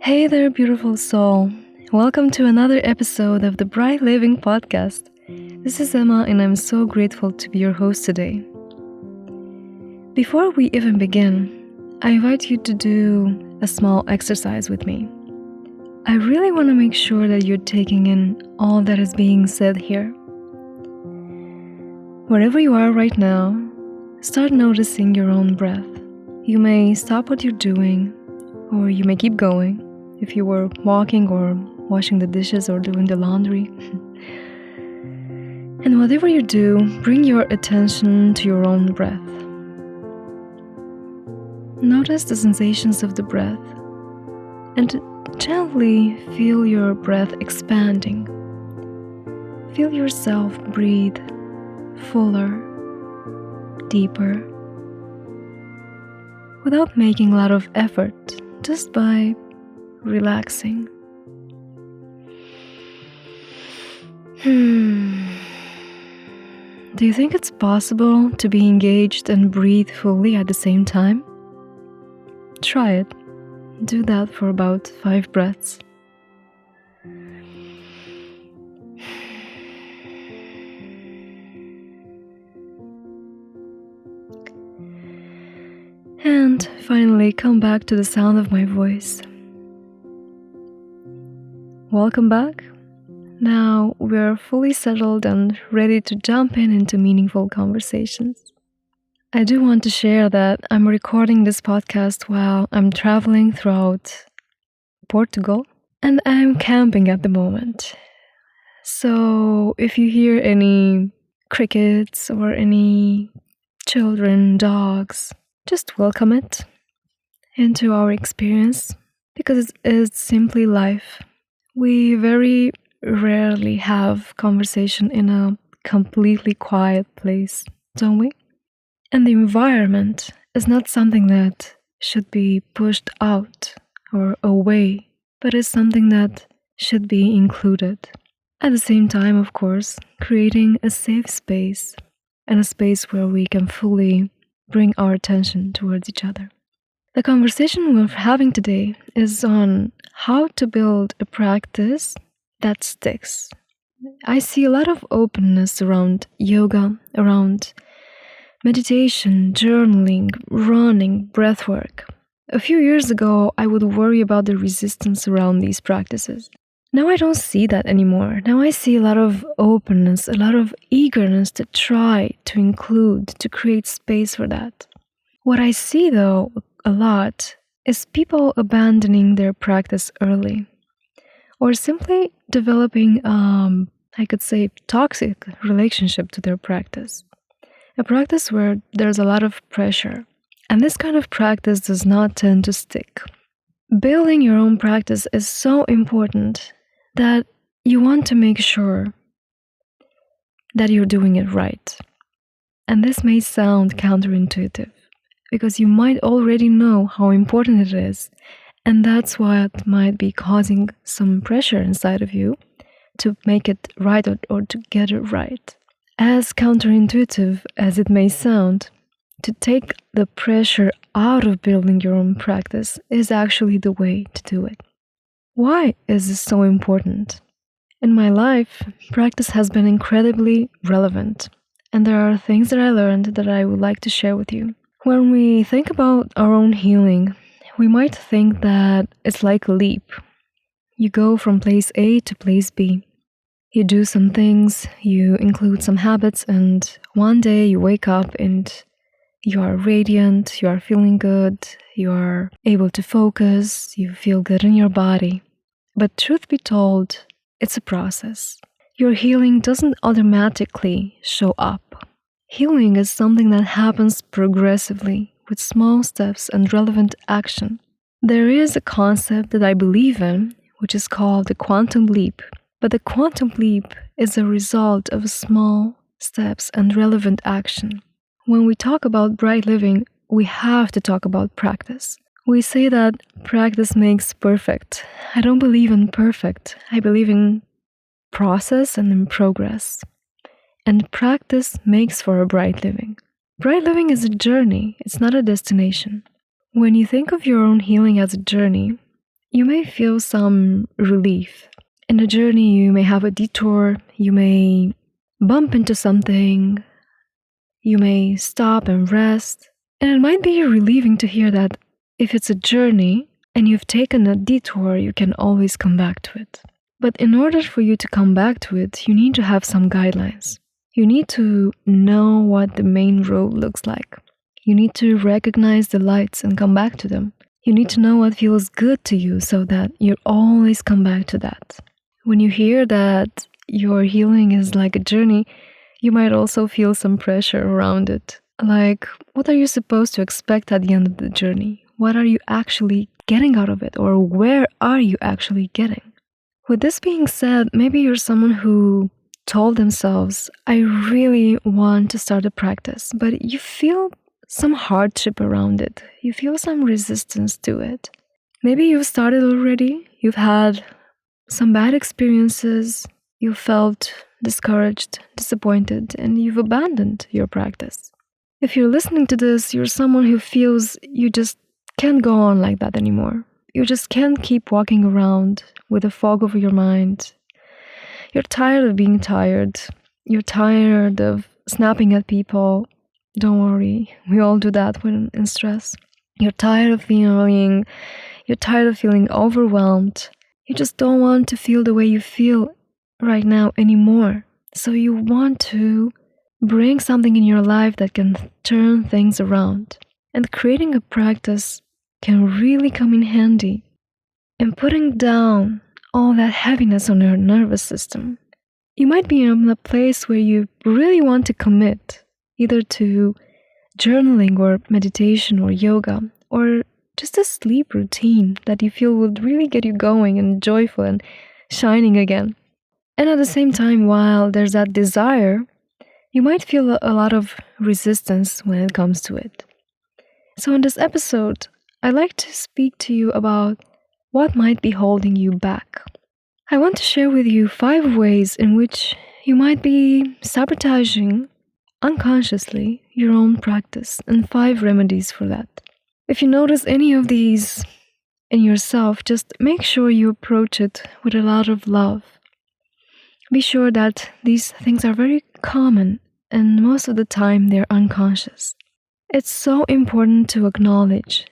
Hey there, beautiful soul. Welcome to another episode of the Bright Living Podcast. This is Emma, and I'm so grateful to be your host today. Before we even begin, I invite you to do a small exercise with me. I really want to make sure that you're taking in all that is being said here. Wherever you are right now, start noticing your own breath. You may stop what you're doing, or you may keep going if you were walking or washing the dishes or doing the laundry. And whatever you do, bring your attention to your own breath. Notice the sensations of the breath and gently feel your breath expanding. Feel yourself breathe fuller, deeper, without making a lot of effort, just by relaxing. Do you think it's possible to be engaged and breathe fully at the same time? Try it. Do that for about 5 breaths. And finally, come back to the sound of my voice. Welcome back. Now we're fully settled and ready to jump into meaningful conversations. I do want to share that I'm recording this podcast while I'm traveling throughout Portugal, and I'm camping at the moment. So if you hear any crickets or any children, dogs, just welcome it into our experience, because it's simply life. We very rarely have conversation in a completely quiet place, don't we? And the environment is not something that should be pushed out or away, but is something that should be included. At the same time, of course, creating a safe space and a space where we can fully bring our attention towards each other. The conversation we're having today is on how to build a practice that sticks. I see a lot of openness around yoga, around meditation, journaling, running, breathwork. A few years ago, I would worry about the resistance around these practices. Now I don't see that anymore. Now I see a lot of openness, a lot of eagerness to try, to include, to create space for that. What I see, though, a lot is people abandoning their practice early, or simply developing, I could say, toxic relationship to their practice. A practice where there's a lot of pressure, and this kind of practice does not tend to stick. Building your own practice is so important that you want to make sure that you're doing it right. And this may sound counterintuitive, because you might already know how important it is, and that's what might be causing some pressure inside of you to make it right or to get it right. As counterintuitive as it may sound, to take the pressure out of building your own practice is actually the way to do it. Why is this so important? In my life, practice has been incredibly relevant, and there are things that I learned that I would like to share with you. When we think about our own healing, we might think that it's like a leap. You go from place A to place B. You do some things, you include some habits, and one day you wake up and you are radiant, you are feeling good, you are able to focus, you feel good in your body. But truth be told, it's a process. Your healing doesn't automatically show up. Healing is something that happens progressively with small steps and relevant action. There is a concept that I believe in, which is called the quantum leap. But the quantum leap is a result of small steps and relevant action. When we talk about bright living, we have to talk about practice. We say that practice makes perfect. I don't believe in perfect. I believe in process and in progress. And practice makes for a bright living. Bright living is a journey. It's not a destination. When you think of your own healing as a journey, you may feel some relief. In the journey, you may have a detour, you may bump into something, you may stop and rest. And it might be relieving to hear that if it's a journey and you've taken a detour, you can always come back to it. But in order for you to come back to it, you need to have some guidelines. You need to know what the main road looks like. You need to recognize the lights and come back to them. You need to know what feels good to you so that you always come back to that. When you hear that your healing is like a journey, you might also feel some pressure around it. Like, what are you supposed to expect at the end of the journey? What are you actually getting out of it? Or where are you actually getting? With this being said, maybe you're someone who told themselves, I really want to start a practice, but you feel some hardship around it. You feel some resistance to it. Maybe you've started already. You've had some bad experiences. You felt discouraged, disappointed, and you've abandoned your practice. If you're listening to this, you're someone who feels you just can't go on like that anymore. You just can't keep walking around with a fog over your mind. You're tired of being tired. You're tired of snapping at people. Don't worry, we all do that when in stress. You're tired of feeling overwhelmed. You just don't want to feel the way you feel right now anymore. So you want to bring something in your life that can turn things around. And creating a practice can really come in handy in putting down all that heaviness on your nervous system. You might be in a place where you really want to commit, either to journaling or meditation or yoga, or just a sleep routine that you feel would really get you going and joyful and shining again. And at the same time, while there's that desire, you might feel a lot of resistance when it comes to it. So in this episode, I'd like to speak to you about what might be holding you back. I want to share with you 5 ways in which you might be sabotaging unconsciously your own practice and 5 remedies for that. If you notice any of these in yourself, just make sure you approach it with a lot of love. Be sure that these things are very common and most of the time they're unconscious. It's so important to acknowledge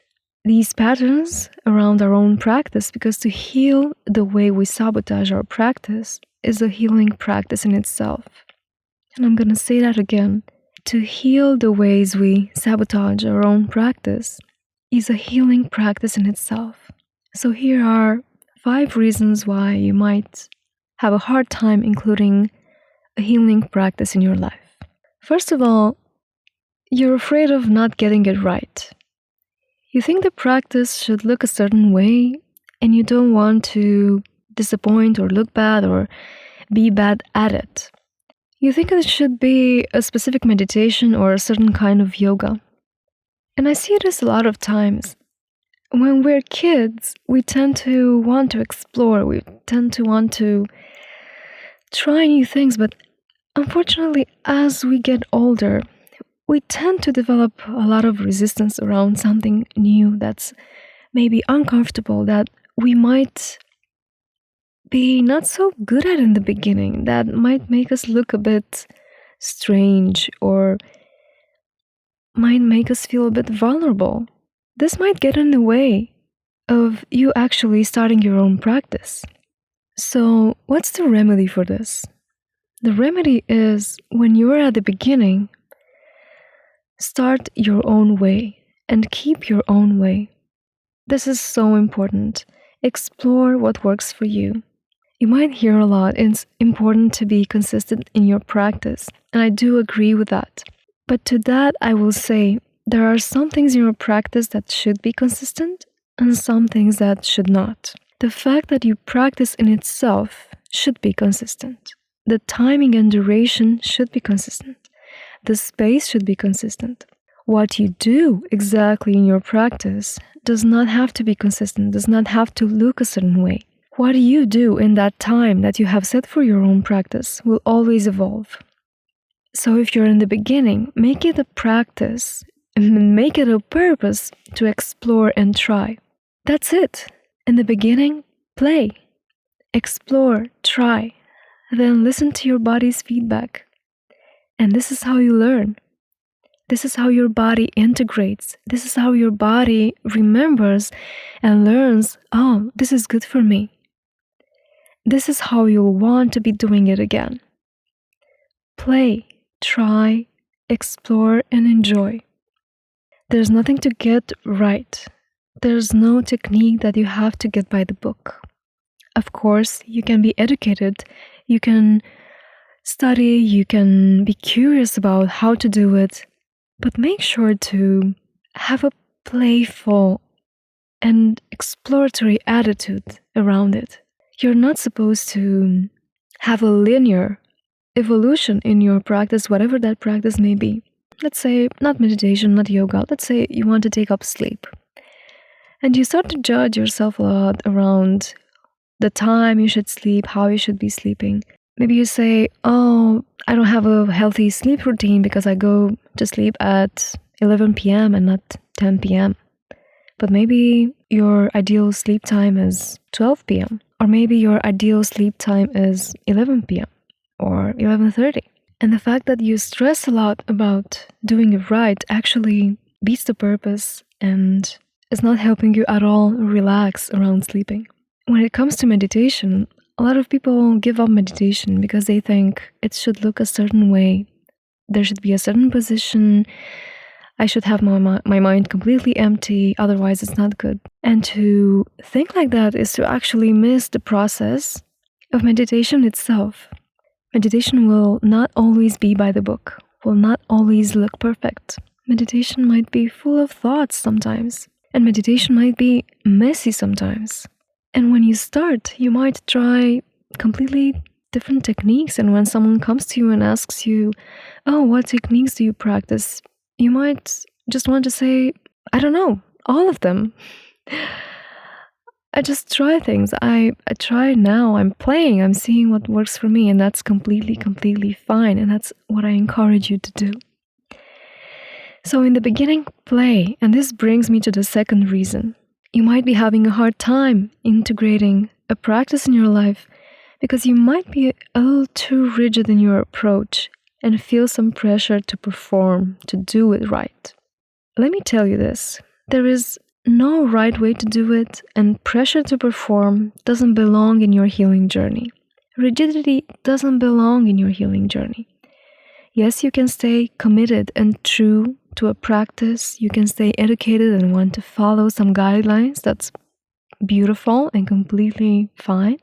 these patterns around our own practice, because to heal the way we sabotage our practice is a healing practice in itself. And I'm going to say that again. To heal the ways we sabotage our own practice is a healing practice in itself. So here are 5 reasons why you might have a hard time including a healing practice in your life. First of all, you're afraid of not getting it right. You think the practice should look a certain way, and you don't want to disappoint or look bad or be bad at it. You think it should be a specific meditation or a certain kind of yoga. And I see this a lot of times. When we're kids, we tend to want to explore, we tend to want to try new things, but unfortunately, as we get older, we tend to develop a lot of resistance around something new that's maybe uncomfortable, that we might be not so good at in the beginning, that might make us look a bit strange or might make us feel a bit vulnerable. This might get in the way of you actually starting your own practice. So, what's the remedy for this? The remedy is, when you're at the beginning, start your own way and keep your own way. This is so important. Explore what works for you. You might hear a lot, it's important to be consistent in your practice, and I do agree with that. But to that, I will say, there are some things in your practice that should be consistent and some things that should not. The fact that you practice in itself should be consistent. The timing and duration should be consistent. The space should be consistent. What you do exactly in your practice does not have to be consistent, does not have to look a certain way. What you do in that time that you have set for your own practice will always evolve. So if you're in the beginning, make it a practice and make it a purpose to explore and try. That's it. In the beginning, play, explore, try, then listen to your body's feedback. And this is how you learn. This is how your body integrates. This is how your body remembers and learns, oh, this is good for me. This is how you'll want to be doing it again. Play, try, explore, and enjoy. There's nothing to get right. There's no technique that you have to get by the book. Of course, you can be educated, you can study, you can be curious about how to do it, but make sure to have a playful and exploratory attitude around it. You're not supposed to have a linear evolution in your practice, whatever that practice may be. Let's say, not meditation, not yoga, let's say you want to take up sleep. And you start to judge yourself a lot around the time you should sleep, how you should be sleeping. Maybe you say, oh, I don't have a healthy sleep routine because I go to sleep at 11 p.m. and not 10 p.m. But maybe your ideal sleep time is 12 p.m. Or maybe your ideal sleep time is 11 p.m. or 11:30. And the fact that you stress a lot about doing it right actually beats the purpose and is not helping you at all relax around sleeping. When it comes to meditation, a lot of people give up meditation because they think it should look a certain way. There should be a certain position. I should have my mind completely empty, otherwise it's not good. And to think like that is to actually miss the process of meditation itself. Meditation will not always be by the book, will not always look perfect. Meditation might be full of thoughts sometimes, and meditation might be messy sometimes. And when you start, you might try completely different techniques, and when someone comes to you and asks you, oh, what techniques do you practice? You might just want to say, I don't know, all of them. I just try things. I try now. I'm playing. I'm seeing what works for me. And that's completely fine. And that's what I encourage you to do. So in the beginning, play. And this brings me to the second reason. You might be having a hard time integrating a practice in your life because you might be a little too rigid in your approach and feel some pressure to perform, to do it right. Let me tell you this. There is no right way to do it, and pressure to perform doesn't belong in your healing journey. Rigidity doesn't belong in your healing journey. Yes, you can stay committed and true to a practice. You can stay educated and want to follow some guidelines. That's beautiful and completely fine.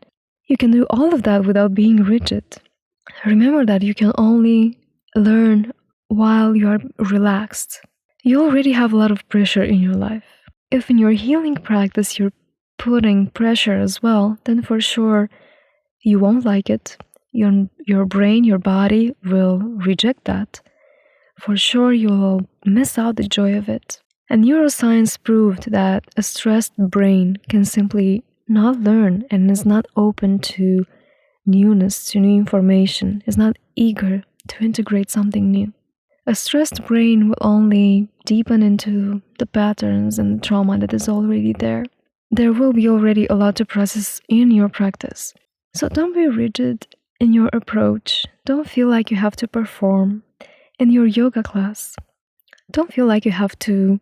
You can do all of that without being rigid. Remember that you can only learn while you are relaxed. You already have a lot of pressure in your life. If in your healing practice you're putting pressure as well, then for sure you won't like it. Your brain, your body will reject that. For sure you'll miss out the joy of it. And neuroscience proved that a stressed brain can simply not learn and is not open to newness, to new information, is not eager to integrate something new. A stressed brain will only deepen into the patterns and the trauma that is already there. There will be already a lot to process in your practice. So don't be rigid in your approach. Don't feel like you have to perform in your yoga class. Don't feel like you have to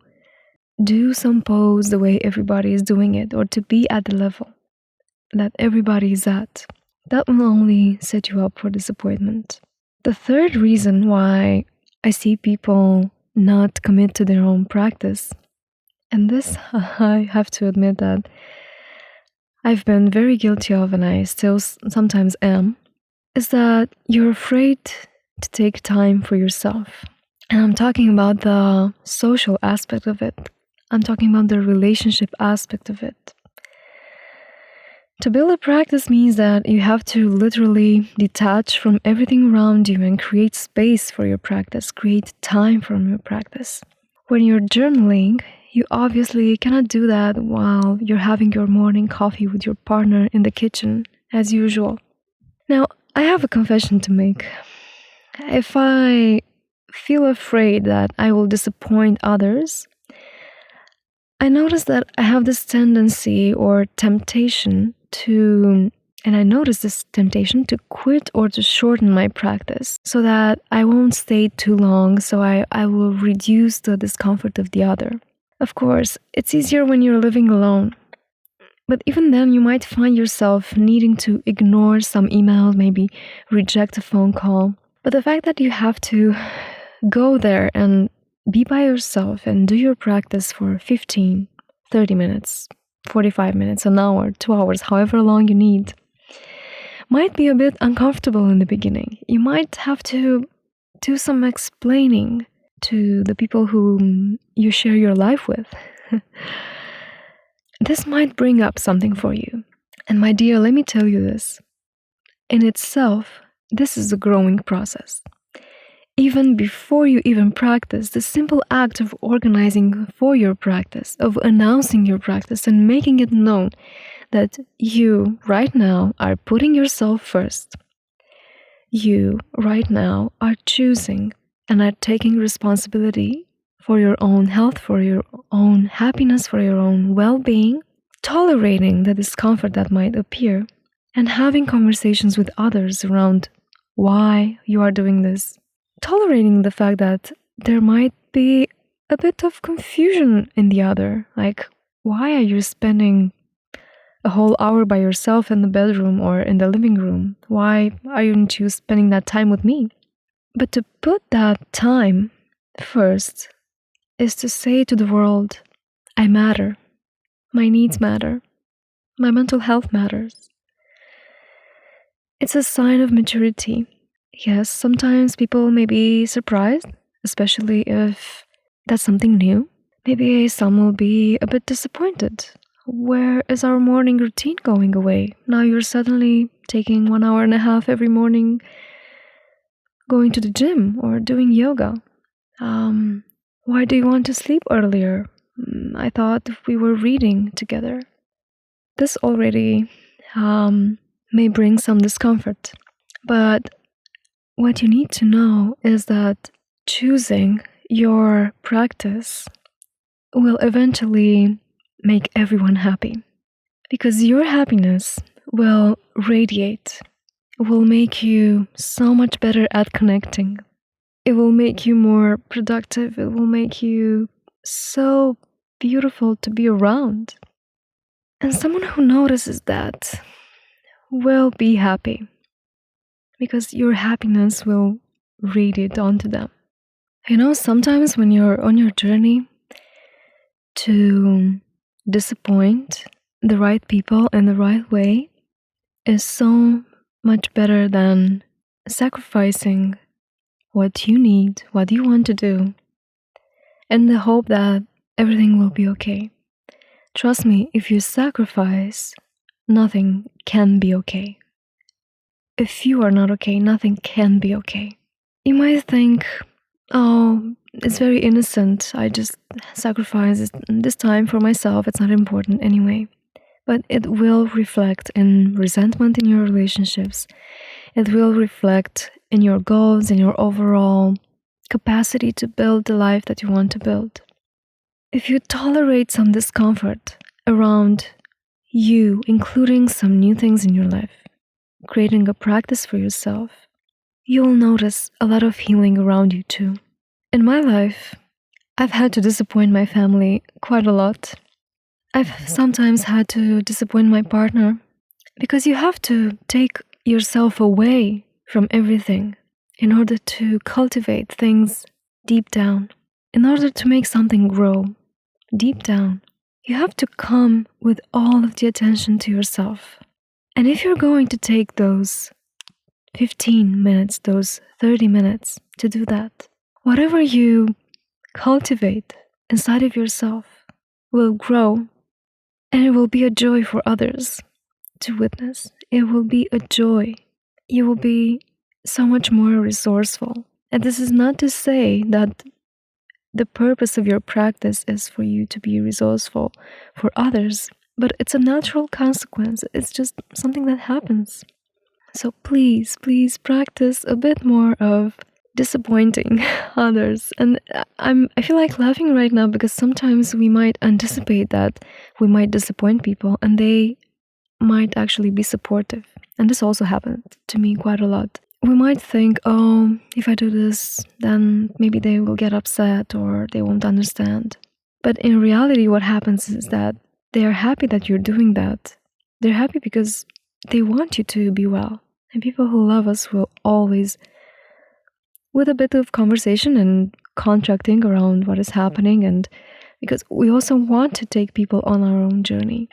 do some pose the way everybody is doing it or to be at the level that everybody is at. That will only set you up for disappointment. The third reason why I see people not commit to their own practice, and this I have to admit that I've been very guilty of and I still sometimes am, is that you're afraid to take time for yourself. And I'm talking about the social aspect of it. I'm talking about the relationship aspect of it. To build a practice means that you have to literally detach from everything around you and create space for your practice, create time from your practice. When you're journaling, you obviously cannot do that while you're having your morning coffee with your partner in the kitchen, as usual. Now, I have a confession to make. If I feel afraid that I will disappoint others, I noticed that I have this tendency or temptation to, and I noticed this temptation to quit or to shorten my practice so that I won't stay too long, so I will reduce the discomfort of the other. Of course, it's easier when you're living alone. But even then, you might find yourself needing to ignore some email, maybe reject a phone call. But the fact that you have to go there and be by yourself and do your practice for 15, 30 minutes, 45 minutes, an hour, 2 hours, however long you need, might be a bit uncomfortable in the beginning. You might have to do some explaining to the people whom you share your life with. This might bring up something for you. And my dear, let me tell you this. In itself, this is a growing process. Even before you even practice, the simple act of organizing for your practice, of announcing your practice and making it known that you right now are putting yourself first. You right now are choosing and are taking responsibility for your own health, for your own happiness, for your own well-being, tolerating the discomfort that might appear, and having conversations with others around why you are doing this. Tolerating the fact that there might be a bit of confusion in the other, like, why are you spending a whole hour by yourself in the bedroom or in the living room? Why aren't you spending that time with me? But to put that time first is to say to the world, I matter. My needs matter. My mental health matters. It's a sign of maturity. Yes, sometimes people may be surprised, especially if that's something new. Maybe some will be a bit disappointed. Where is our morning routine going away? Now you're suddenly taking 1.5 hours every morning going to the gym or doing yoga. Why do you want to sleep earlier? I thought we were reading together. This already may bring some discomfort. But what you need to know is that choosing your practice will eventually make everyone happy. Because your happiness will radiate, will make you so much better at connecting. It will make you more productive. It will make you so beautiful to be around. And someone who notices that will be happy because your happiness will radiate onto them. You know, sometimes when you're on your journey to disappoint the right people in the right way is so much better than sacrificing what you need, what you want to do, in the hope that everything will be okay. Trust me, if you sacrifice, nothing can be okay. If you are not okay, nothing can be okay. You might think, oh, it's very innocent. I just sacrifice this time for myself. It's not important anyway. But it will reflect in resentment in your relationships. It will reflect in your goals, in your overall capacity to build the life that you want to build. If you tolerate some discomfort around you, including some new things in your life, creating a practice for yourself, you will notice a lot of healing around you too. In my life, I've had to disappoint my family quite a lot. I've sometimes had to disappoint my partner because you have to take yourself away from everything in order to cultivate things deep down. In order to make something grow deep down, you have to come with all of the attention to yourself. And if you're going to take those 15 minutes, those 30 minutes to do that, whatever you cultivate inside of yourself will grow, and it will be a joy for others to witness. It will be a joy. You will be so much more resourceful. And this is not to say that the purpose of your practice is for you to be resourceful for others, but it's a natural consequence. It's just something that happens. So please, please practice a bit more of disappointing others. And I feel like laughing right now because sometimes we might anticipate that we might disappoint people and they might actually be supportive. And this also happened to me quite a lot. We might think, oh, if I do this, then maybe they will get upset or they won't understand. But in reality, what happens is that they are happy that you're doing that. They're happy because they want you to be well. And people who love us will always, with a bit of conversation and contracting around what is happening, and because we also want to take people on our own journey.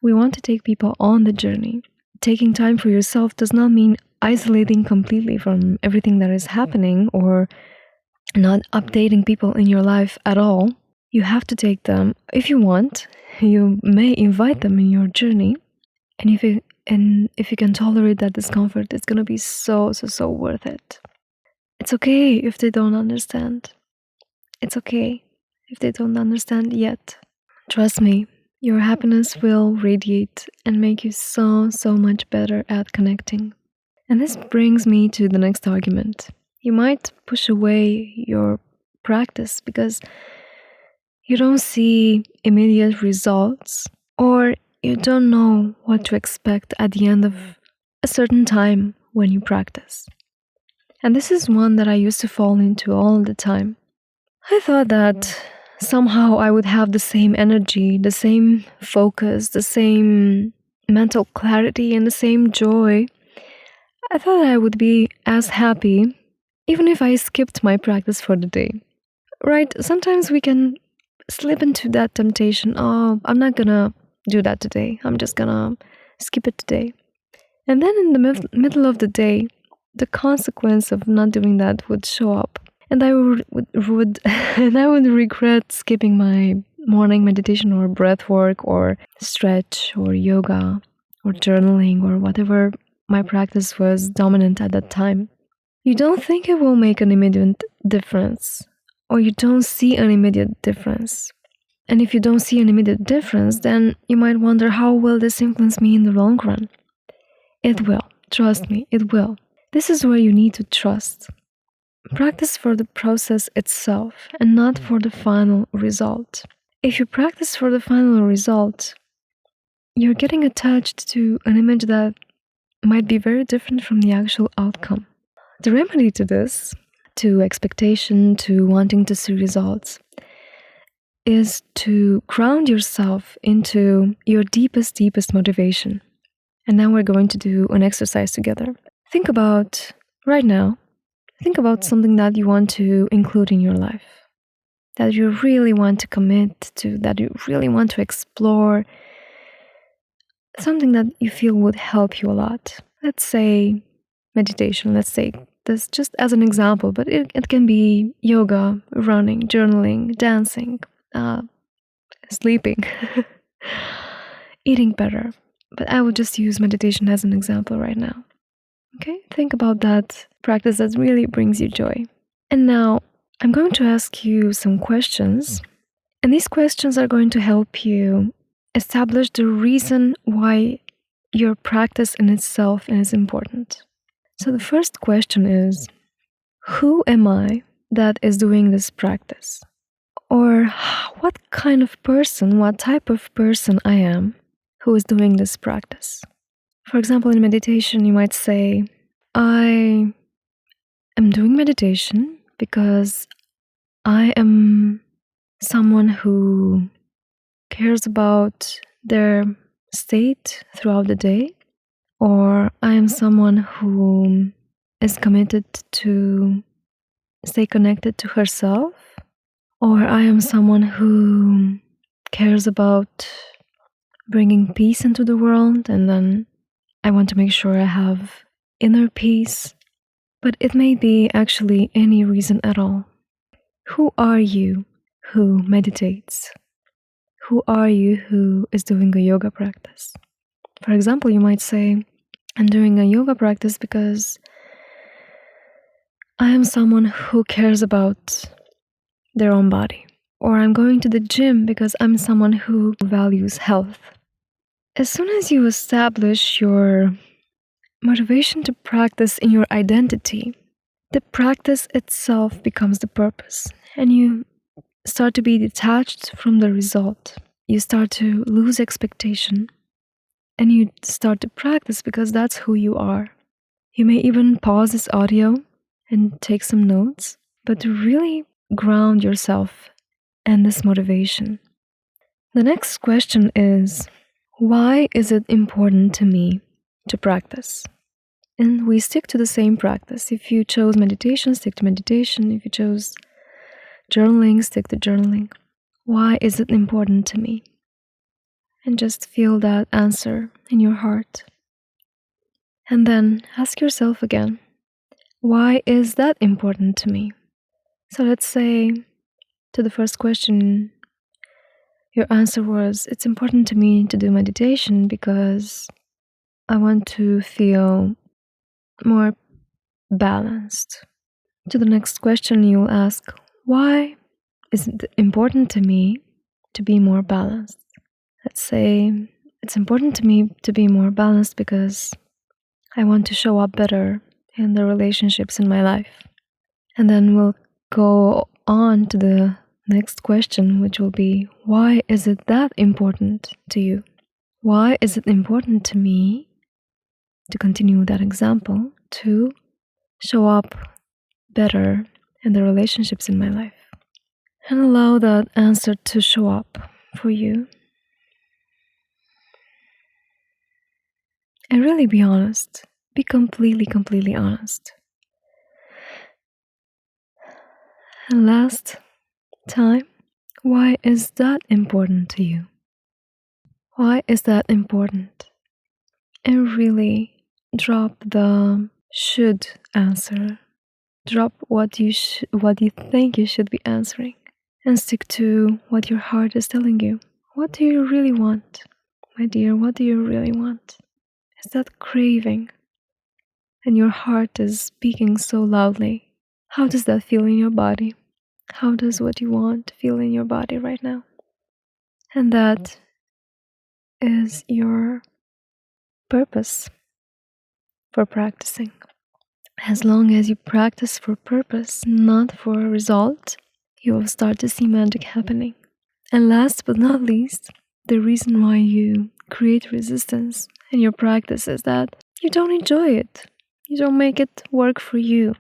We want to take people on the journey. Taking time for yourself does not mean isolating completely from everything that is happening or not updating people in your life at all. You have to take them. If you want, you may invite them in your journey. And if you can tolerate that discomfort, it's going to be so worth it. It's okay if they don't understand. It's okay if they don't understand yet. Trust me, your happiness will radiate and make you so much better at connecting. And this brings me to the next argument. You might push away your practice because you don't see immediate results, or you don't know what to expect at the end of a certain time when you practice. And this is one that I used to fall into all the time. I thought that somehow I would have the same energy, the same focus, the same mental clarity, and the same joy. I thought I would be as happy even if I skipped my practice for the day. Right? Sometimes we can slip into that temptation. Oh, I'm not gonna do that today. I'm just gonna skip it today. And then in the middle of the day, the consequence of not doing that would show up. And I would and I would regret skipping my morning meditation or breath work or stretch or yoga or journaling or whatever my practice was dominant at that time. You don't think it will make an immediate difference, or you don't see an immediate difference. And if you don't see an immediate difference, then you might wonder, how will this influence me in the long run? It will. Trust me, it will. This is where you need to trust. Practice for the process itself and not for the final result. If you practice for the final result, you're getting attached to an image that might be very different from the actual outcome. The remedy to this, to expectation, to wanting to see results, is to ground yourself into your deepest motivation. And now we're going to do an exercise together. Think about, right now, think about something that you want to include in your life, that you really want to commit to, that you really want to explore, something that you feel would help you a lot. Let's say meditation, let's say this just as an example, but it can be yoga, running, journaling, dancing, sleeping, eating better. But I will just use meditation as an example right now. Okay, think about that practice that really brings you joy. And now I'm going to ask you some questions, and these questions are going to help you establish the reason why your practice in itself is important. So the first question is, who am I that is doing this practice? Or what kind of person, what type of person I am who is doing this practice? For example, in meditation, you might say, I am doing meditation because I am someone who cares about their state throughout the day, or I am someone who is committed to stay connected to herself, or I am someone who cares about bringing peace into the world, and then I want to make sure I have inner peace. But it may be actually any reason at all. Who are you who meditates? Who are you who is doing a yoga practice? For example, you might say, I'm doing a yoga practice because I am someone who cares about their own body. Or I'm going to the gym because I'm someone who values health. As soon as you establish your motivation to practice in your identity, the practice itself becomes the purpose, and you start to be detached from the result. You start to lose expectation, and you start to practice because that's who you are. You may even pause this audio and take some notes, but to really ground yourself and this motivation. The next question is, why is it important to me to practice? And we stick to the same practice. If you chose meditation, stick to meditation. If you chose journaling, stick to journaling. Why is it important to me? And just feel that answer in your heart. And then ask yourself again, why is that important to me? So let's say to the first question, your answer was, it's important to me to do meditation because I want to feel more balanced. To the next question, you'll ask, why is it important to me to be more balanced? Let's say it's important to me to be more balanced because I want to show up better in the relationships in my life. And then we'll go on to the next question, which will be, why is it that important to you? Why is it important to me, to continue that example, to show up better in the relationships in my life? And allow that answer to show up for you. And really be honest. Be completely honest. And last time, why is that important to you? Why is that important? And really drop the should answer. Drop what you think you should be answering. And stick to what your heart is telling you. What do you really want? My dear, what do you really want? Is that craving? And your heart is speaking so loudly. How does that feel in your body? How does what you want feel in your body right now? And that is your purpose for practicing. As long as you practice for purpose, not for a result, you will start to see magic happening. And last but not least, the reason why you create resistance in your practice is that you don't enjoy it. You don't make it work for you.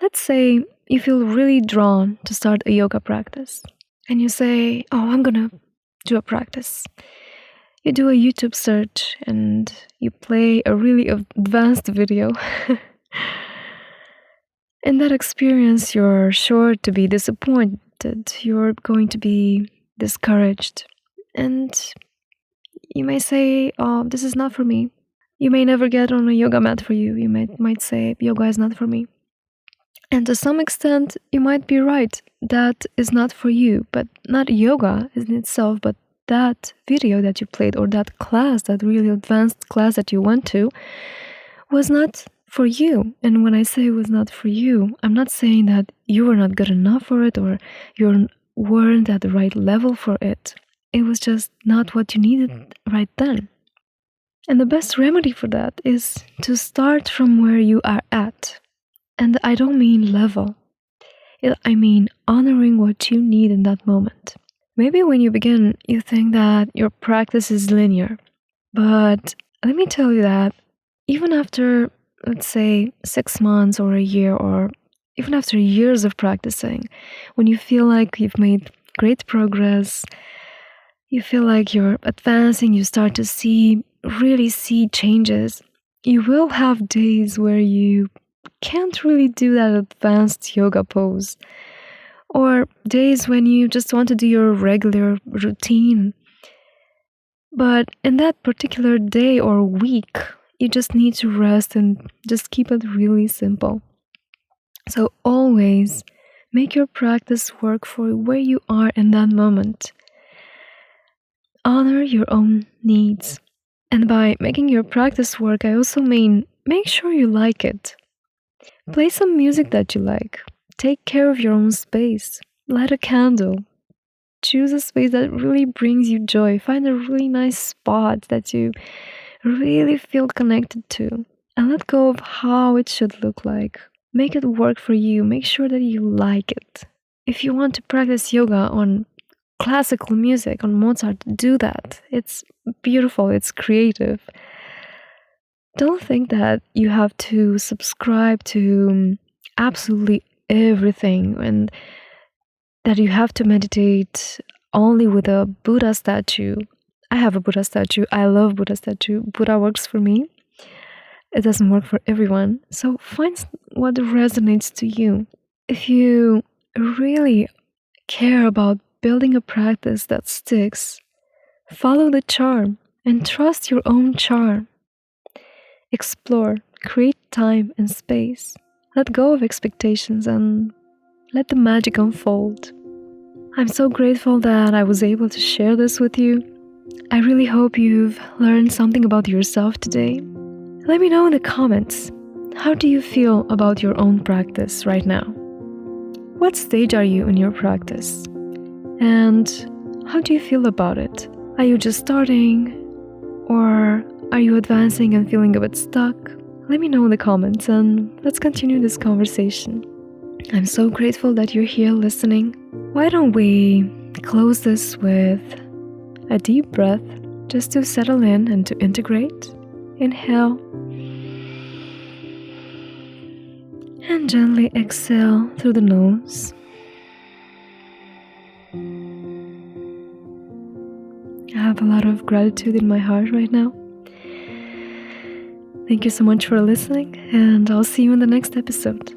Let's say you feel really drawn to start a yoga practice and you say, oh, I'm gonna do a practice. You do a YouTube search and you play a really advanced video. In that experience, you're sure to be disappointed. You're going to be discouraged. And you may say, oh, this is not for me. You may never get on a yoga mat for you. You might say, yoga is not for me. And to some extent, you might be right. That is not for you, but not yoga in itself, but that video that you played or that class, that really advanced class that you went to, was not for you. And when I say it was not for you, I'm not saying that you were not good enough for it or you weren't at the right level for it. It was just not what you needed right then. And the best remedy for that is to start from where you are at. And I don't mean level. I mean honoring what you need in that moment. Maybe when you begin, you think that your practice is linear. But let me tell you that even after, let's say, 6 months or a year, or even after years of practicing, when you feel like you've made great progress, you feel like you're advancing, you start to really see changes, you will have days where you can't really do that advanced yoga pose, or days when you just want to do your regular routine. But in that particular day or week, you just need to rest and just keep it really simple. So always make your practice work for where you are in that moment. Honor your own needs. And by making your practice work, I also mean make sure you like it. Play some music that you like. Take care of your own space. Light a candle. Choose a space that really brings you joy. Find a really nice spot that you really feel connected to. And let go of how it should look like. Make it work for you. Make sure that you like it. If you want to practice yoga on classical music, on Mozart, do that. It's beautiful, it's creative. Don't think that you have to subscribe to absolutely everything and that you have to meditate only with a Buddha statue. I have a Buddha statue. I love Buddha statue. Buddha works for me. It doesn't work for everyone. So find what resonates to you. If you really care about building a practice that sticks, follow the charm and trust your own charm. Explore, create time and space. Let go of expectations and let the magic unfold. I'm so grateful that I was able to share this with you. I really hope you've learned something about yourself today. Let me know in the comments, how do you feel about your own practice right now? What stage are you in your practice? And how do you feel about it? Are you just starting? Or are you advancing and feeling a bit stuck? Let me know in the comments and let's continue this conversation. I'm so grateful that you're here listening. Why don't we close this with a deep breath just to settle in and to integrate? Inhale and gently exhale through the nose. I have a lot of gratitude in my heart right now. Thank you so much for listening, and I'll see you in the next episode.